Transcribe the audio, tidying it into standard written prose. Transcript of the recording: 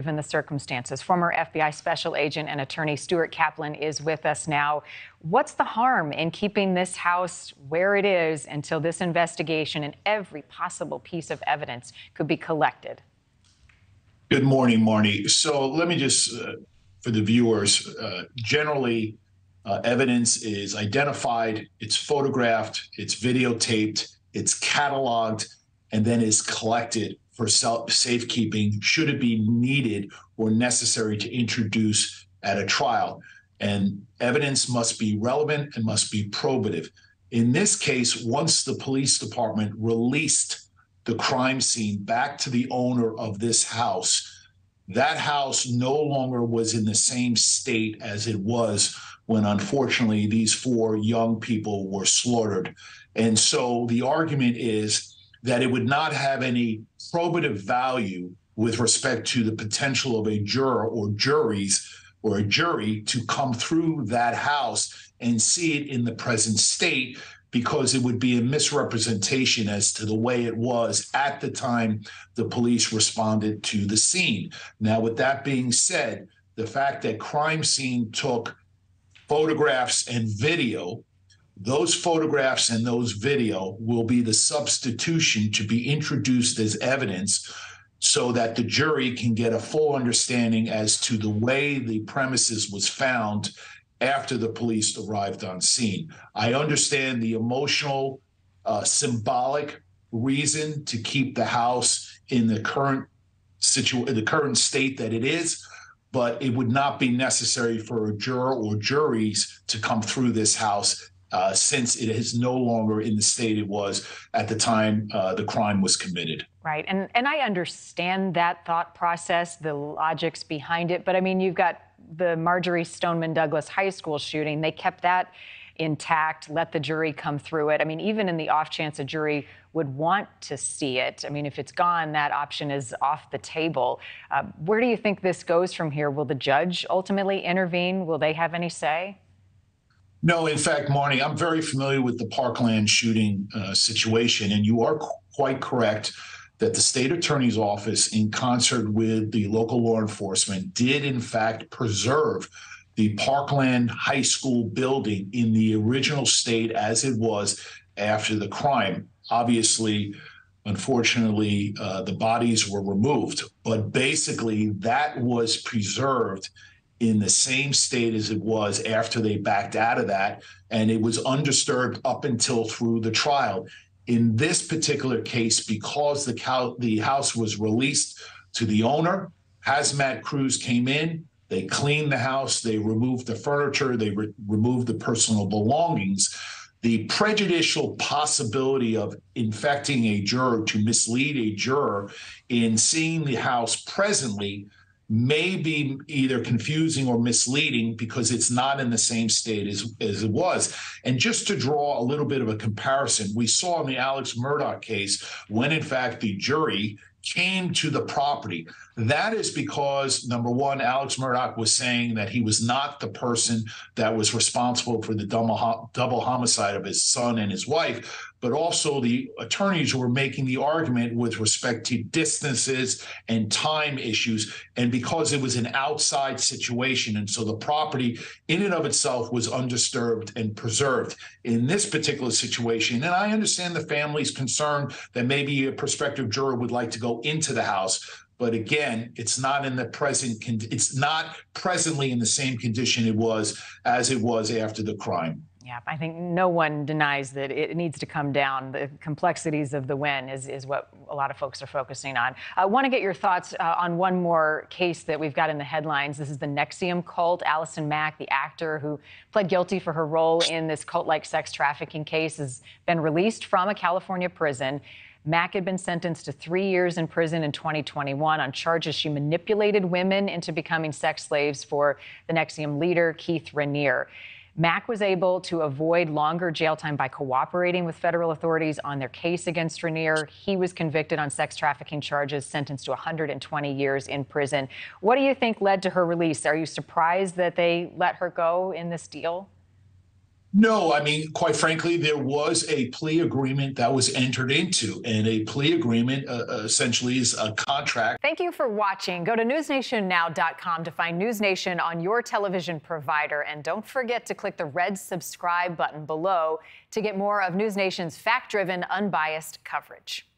Given the circumstances. Former FBI special agent and attorney Stuart Kaplan is with us now. What's the harm in keeping this house where it is until this investigation and every possible piece of evidence could be collected? Good morning, Marni. So let me just, for the viewers, generally evidence is identified, it's photographed, it's videotaped, it's cataloged, and then is collected for safekeeping should it be needed or necessary to introduce at a trial. And evidence must be relevant and must be probative. In this case, once the police department released the crime scene back to the owner of this house, that house no longer was in the same state as it was when, unfortunately, these four young people were slaughtered. And so the argument is that it would not have any probative value with respect to the potential of a juror or juries or a jury to come through that house and see it in the present state, because it would be a misrepresentation as to the way it was at the time the police responded to the scene. Now, with that being said, the fact that crime scene took photographs and video, those photographs and those video will be the substitution to be introduced as evidence so that the jury can get a full understanding as to the way the premises was found after the police arrived on scene. I understand the emotional, symbolic reason to keep the house in the current state that it is, but it would not be necessary for a juror or juries to come through this house since it is no longer in the state it was at the time the crime was committed. Right. And I understand that thought process, the logics behind it. But I mean, you've got the Marjory Stoneman Douglas High School shooting. They kept that intact, let the jury come through it. I mean, even in the off chance a jury would want to see it, I mean, if it's gone, that option is off the table. Where do you think this goes from here? Will the judge ultimately intervene? Will they have any say? No, in fact, Marni, I'm very familiar with the Parkland shooting situation, and you are quite correct that the state attorney's office, in concert with the local law enforcement, did in fact preserve the Parkland High School building in the original state as it was after the crime. Obviously, unfortunately, the bodies were removed, but basically that was preserved in the same state as it was after they backed out of that, and it was undisturbed up until through the trial. In this particular case, because the house was released to the owner, hazmat crews came in, they cleaned the house, they removed the furniture, they removed the personal belongings. The prejudicial possibility of infecting a juror to mislead a juror in seeing the house presently may be either confusing or misleading because it's not in the same state as it was. And just to draw a little bit of a comparison, we saw in the Alex Murdaugh case when, in fact, the jury came to the property. That is because, number one, Alex Murdaugh was saying that he was not the person that was responsible for the double homicide of his son and his wife, but also the attorneys were making the argument with respect to distances and time issues, and because it was an outside situation, and so the property in and of itself was undisturbed and preserved. In this particular situation, and I understand the family's concern that maybe a prospective juror would like to go into the house, but again, it's not in the it's not presently in the same condition it was as it was after the crime. Yeah, I think no one denies that it needs to come down. The complexities of the when is what a lot of folks are focusing on. I want to get your thoughts on one more case that we've got in the headlines. This is the NXIVM cult. Allison Mack, the actor who pled guilty for her role in this cult-like sex trafficking case, has been released from a California prison. Mack had been sentenced to 3 years in prison in 2021 on charges she manipulated women into becoming sex slaves for the NXIVM leader, Keith Raniere. Mack was able to avoid longer jail time by cooperating with federal authorities on their case against Raniere. He was convicted on sex trafficking charges, sentenced to 120 years in prison. What do you think led to her release? Are you surprised that they let her go in this deal? No, I mean, quite frankly, there was a plea agreement that was entered into, and a plea agreement essentially is a contract. Thank you for watching. Go to newsnationnow.com to find NewsNation on your television provider. And don't forget to click the red subscribe button below to get more of NewsNation's fact-driven, unbiased coverage.